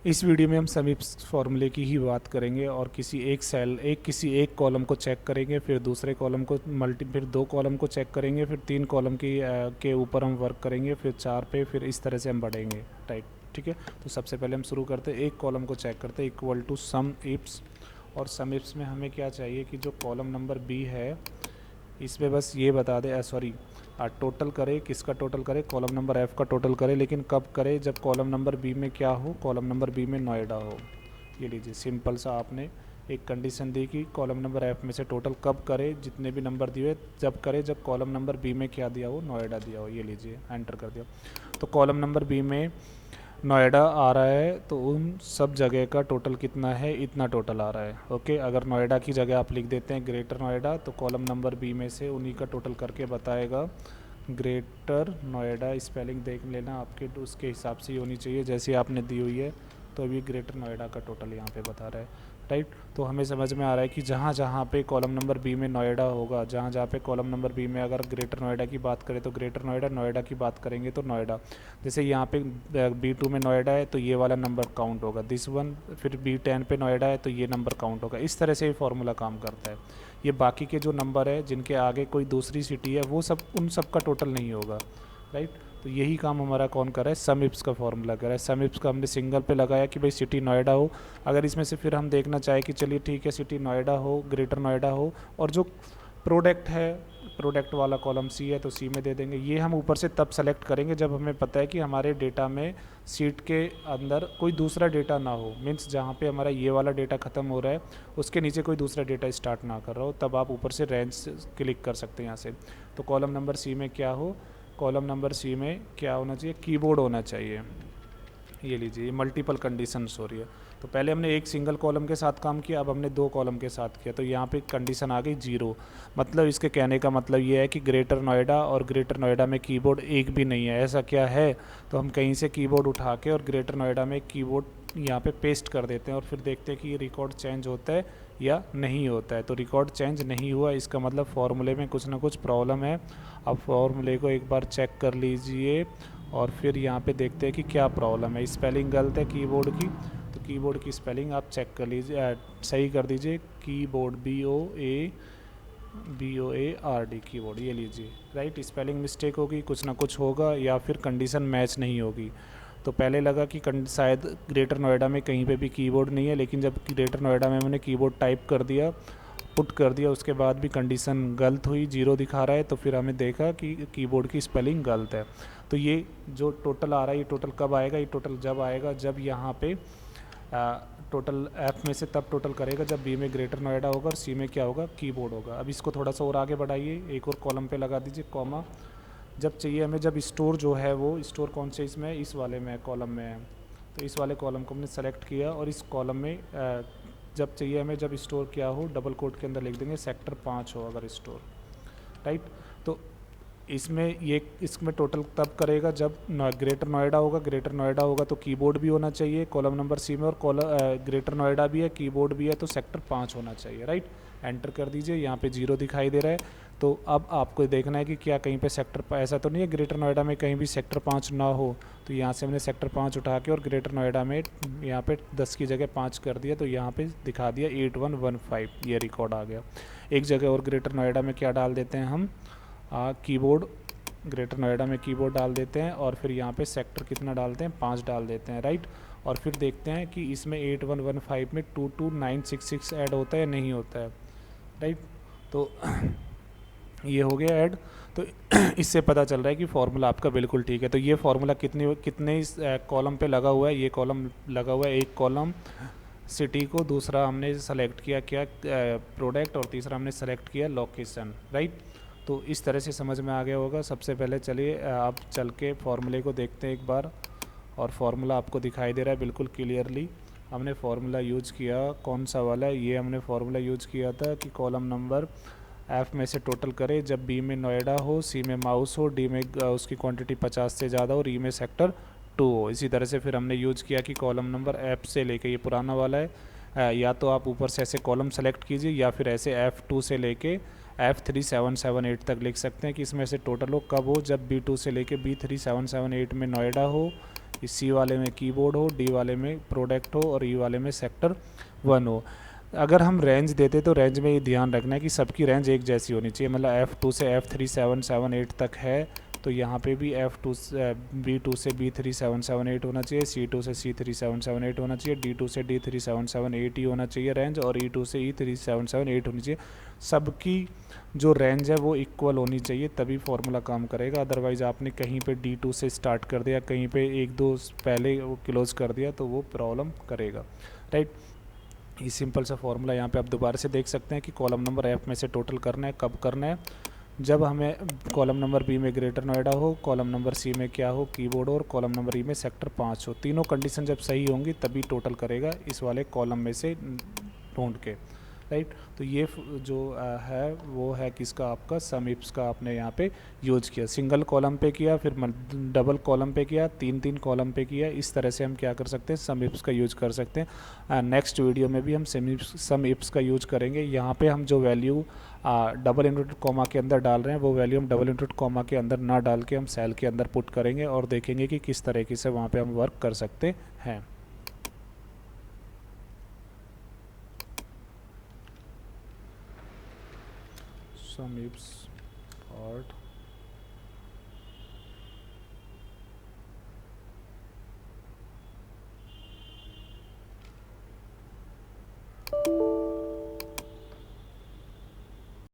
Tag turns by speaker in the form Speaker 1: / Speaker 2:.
Speaker 1: इस वीडियो में हम समीप्स फार्मूले की ही बात करेंगे और किसी एक कॉलम को चेक करेंगे, फिर दूसरे कॉलम को फिर दो कॉलम को चेक करेंगे, फिर तीन कॉलम के ऊपर हम वर्क करेंगे, फिर चार पे, फिर इस तरह से हम बढ़ेंगे। टाइप ठीक है। तो सबसे पहले हम शुरू करते हैं, एक कॉलम को चेक करते हैं, इक्वल टू सम इप्स। और सम इप्स में हमें क्या चाहिए कि जो कॉलम नंबर बी है इसमें बस ये बता दे, सॉरी, टोटल करे, किसका टोटल करे, कॉलम नंबर एफ़ का टोटल करे, लेकिन कब करे, जब कॉलम नंबर बी में क्या हो, कॉलम नंबर बी में नोएडा हो। ये लीजिए, सिंपल सा आपने एक कंडीशन दी कि कॉलम नंबर एफ़ में से टोटल कब करे, जितने भी नंबर दिए जब करे, जब कॉलम नंबर बी में क्या दिया हो, नोएडा दिया हो। ये लीजिए, एंटर कर दिया। तो कॉलम नंबर बी में नोएडा आ रहा है, तो उन सब जगह का टोटल कितना है, इतना टोटल आ रहा है। ओके, अगर नोएडा की जगह आप लिख देते हैं ग्रेटर नोएडा, तो कॉलम नंबर बी में से उन्हीं का टोटल करके बताएगा। ग्रेटर नोएडा स्पेलिंग देख लेना, आपके उसके हिसाब से ही होनी चाहिए जैसी आपने दी हुई है। तो अभी ग्रेटर नोएडा का टोटल यहाँ पे बता रहा है। राइट, तो हमें समझ में आ रहा है कि जहाँ जहाँ पे कॉलम नंबर बी में नोएडा होगा, जहाँ जहाँ पे कॉलम नंबर बी में अगर ग्रेटर नोएडा की बात करें तो ग्रेटर नोएडा, नोएडा की बात करेंगे तो नोएडा। जैसे यहाँ पे B2 में नोएडा है तो ये वाला नंबर काउंट होगा, दिस वन। फिर B10 पे नोएडा है तो ये नंबर काउंट होगा। इस तरह से ये फार्मूला काम करता है। ये बाकी के जो नंबर है जिनके आगे कोई दूसरी सिटी है वो सब, उन सब का टोटल नहीं होगा। राइट, तो यही काम हमारा कौन कर रहा है, सम इप्स का फॉर्मूला कर रहा है। सम इप्स का हमने सिंगल पे लगाया कि भाई सिटी नोएडा हो। अगर इसमें से फिर हम देखना चाहे कि चलिए ठीक है, सिटी नोएडा हो, ग्रेटर नोएडा हो, और जो प्रोडक्ट है, प्रोडक्ट वाला कॉलम सी है तो सी में दे देंगे। ये हम ऊपर से तब सेलेक्ट करेंगे जब हमें पता है कि हमारे डेटा में सीट के अंदर कोई दूसरा डेटा ना हो, मीन्स जहाँ पे हमारा ये वाला डेटा ख़त्म हो रहा है उसके नीचे कोई दूसरा डेटा स्टार्ट ना कर रहा हो, तब आप ऊपर से रेंज क्लिक कर सकते हैं यहाँ से। तो कॉलम नंबर सी में क्या हो, कॉलम नंबर सी में क्या होना चाहिए, कीबोर्ड होना चाहिए। ये लीजिए, ये मल्टीपल कंडीशंस हो रही है। तो पहले हमने एक सिंगल कॉलम के साथ काम किया, अब हमने दो कॉलम के साथ किया, तो यहाँ पे कंडीशन आ गई 0। मतलब इसके कहने का मतलब ये है कि ग्रेटर नोएडा और ग्रेटर नोएडा में कीबोर्ड एक भी नहीं है। ऐसा क्या है, तो हम कहीं से कीबोर्ड उठा के और ग्रेटर नोएडा में कीबोर्ड यहाँ पे पेस्ट कर देते हैं और फिर देखते हैं कि ये रिकॉर्ड चेंज होता है या नहीं होता है। तो रिकॉर्ड चेंज नहीं हुआ, इसका मतलब फार्मूले में कुछ ना कुछ प्रॉब्लम है। अब फार्मूले को एक बार चेक कर लीजिए और फिर यहाँ पे देखते हैं कि क्या प्रॉब्लम है। स्पेलिंग गलत है कीबोर्ड की, तो कीबोर्ड की स्पेलिंग आप चेक कर लीजिए, सही कर दीजिए। कीबोर्ड BOARD कीबोर्ड, ये लीजिए। राइट, स्पेलिंग मिस्टेक होगी, कुछ ना कुछ होगा, या फिर कंडीशन मैच नहीं होगी। तो पहले लगा कि शायद ग्रेटर नोएडा में कहीं पे भी कीबोर्ड नहीं है, लेकिन जब ग्रेटर नोएडा में मैंने कीबोर्ड टाइप कर दिया, पुट कर दिया, उसके बाद भी कंडीशन गलत हुई, 0 दिखा रहा है, तो फिर हमें देखा कि कीबोर्ड की स्पेलिंग गलत है। तो ये जो टोटल आ रहा है, ये टोटल कब आएगा, ये टोटल जब आएगा जब यहाँ पे टोटल एफ में से तब टोटल करेगा जब बी में ग्रेटर नोएडा होगा और सी में क्या होगा, कीबोर्ड होगा। अब इसको थोड़ा सा और आगे बढ़ाइए, एक और कॉलम पे लगा दीजिए कॉमा। जब चाहिए हमें, जब स्टोर जो है वो स्टोर कौन से इसमें, इस वाले में कॉलम में है, तो इस वाले कॉलम को हमने सेलेक्ट किया और इस कॉलम में जब चाहिए हमें, जब स्टोर क्या हो, डबल कोट के अंदर लिख देंगे सेक्टर 5 हो अगर स्टोर। राइट, तो इसमें टोटल तब करेगा जब ग्रेटर नोएडा होगा। ग्रेटर नोएडा होगा तो कीबोर्ड भी होना चाहिए कॉलम नंबर सी में, और ग्रेटर नोएडा भी है, कीबोर्ड भी है, तो सेक्टर 5 होना चाहिए। राइट, एंटर कर दीजिए। यहाँ पे 0 दिखाई दे रहा है, तो अब आपको देखना है कि क्या कहीं पे ऐसा तो नहीं है ग्रेटर नोएडा में कहीं भी सेक्टर 5 ना हो। तो यहाँ से हमने सेक्टर 5 उठा के और ग्रेटर नोएडा में यहाँ पे 10 की जगह 5 कर दिया, तो यहाँ पे दिखा दिया 8115, ये रिकॉर्ड आ गया। एक जगह और ग्रेटर नोएडा में क्या डाल देते हैं हम, कीबोर्ड, ग्रेटर नोएडा में कीबोर्ड डाल देते हैं और फिर यहाँ पे सेक्टर कितना डालते हैं, 5 डाल देते हैं। राइट, और फिर देखते हैं कि इसमें 8115 में 22966 ऐड होता है या नहीं होता है। राइट, तो ये हो गया ऐड। तो इससे पता चल रहा है कि फार्मूला आपका बिल्कुल ठीक है। तो ये फार्मूला कितने कॉलम पे लगा हुआ है, ये कॉलम लगा हुआ है, एक कॉलम सिटी को, दूसरा हमने सेलेक्ट किया क्या, प्रोडक्ट, और तीसरा हमने सेलेक्ट किया लोकेशन। राइट, तो इस तरह से समझ में आ गया होगा। सबसे पहले चलिए आप चल के फार्मूले को देखते हैं एक बार, और फार्मूला आपको दिखाई दे रहा है बिल्कुल क्लियरली। हमने फार्मूला यूज किया कौन सा वाला, ये हमने फार्मूला यूज किया था कि कॉलम नंबर एफ़ में से टोटल करे जब बी में नोएडा हो, सी में माउस हो, डी में उसकी क्वांटिटी 50 से ज़्यादा और ई में सेक्टर 2 हो। इसी तरह से फिर हमने यूज किया कि कॉलम नंबर एफ से लेके, ये पुराना वाला है, या तो आप ऊपर से ऐसे कॉलम सेलेक्ट कीजिए या फिर ऐसे F2 से लेके F3778 तक लिख सकते हैं कि इसमें से टोटल हो कब हो, जब B2 से लेके B3778 में नोएडा हो, इस सी वाले में कीबोर्ड हो, डी वाले में प्रोडक्ट हो और ई वाले में सेक्टर 1 हो। अगर हम रेंज देते तो रेंज में ये ध्यान रखना है कि सबकी रेंज एक जैसी होनी चाहिए, मतलब F2 से F3 778 तक है तो यहाँ पे भी F2 से B2 से B3 778 होना चाहिए, C2 से C3 778 होना चाहिए, D2 से D3 778 ही होना चाहिए रेंज, और E2 से E3 778 होनी चाहिए। सबकी जो रेंज है वो इक्वल होनी चाहिए, तभी फार्मूला काम करेगा। अदरवाइज़ आपने कहीं पे D2 से स्टार्ट कर दिया, कहीं पे एक दो पहले वो क्लोज कर दिया तो वो प्रॉब्लम करेगा, राइट। ये सिंपल सा फार्मूला यहाँ पे आप दोबारा से देख सकते हैं कि कॉलम नंबर F में से टोटल करना है, कब करना है, जब हमें कॉलम नंबर बी में ग्रेटर नोएडा हो, कॉलम नंबर सी में क्या हो, कीबोर्ड हो, और कॉलम नंबर ई में सेक्टर 5 हो। तीनों कंडीशन जब सही होंगी तभी टोटल करेगा इस वाले कॉलम में से ढूंढ के, राइट। तो ये जो है वो है किसका, आपका सम इफ्स का आपने यहाँ पे यूज किया। सिंगल कॉलम पे किया, फिर डबल कॉलम पे किया, तीन तीन कॉलम पे किया। इस तरह से हम क्या कर सकते हैं, सम इफ्स का यूज कर सकते हैं। नेक्स्ट वीडियो में भी हम सम इफ्स का यूज करेंगे। यहाँ पे हम जो वैल्यू डबल इंवर्टेड कॉमा के अंदर डाल रहे हैं वो वैल्यू हम डबल इंवर्टेड कॉमा के अंदर ना डाल के हम सेल के अंदर पुट करेंगे और देखेंगे कि किस तरीके से वहाँ पे हम वर्क कर सकते हैं। सम इफ्स पार्ट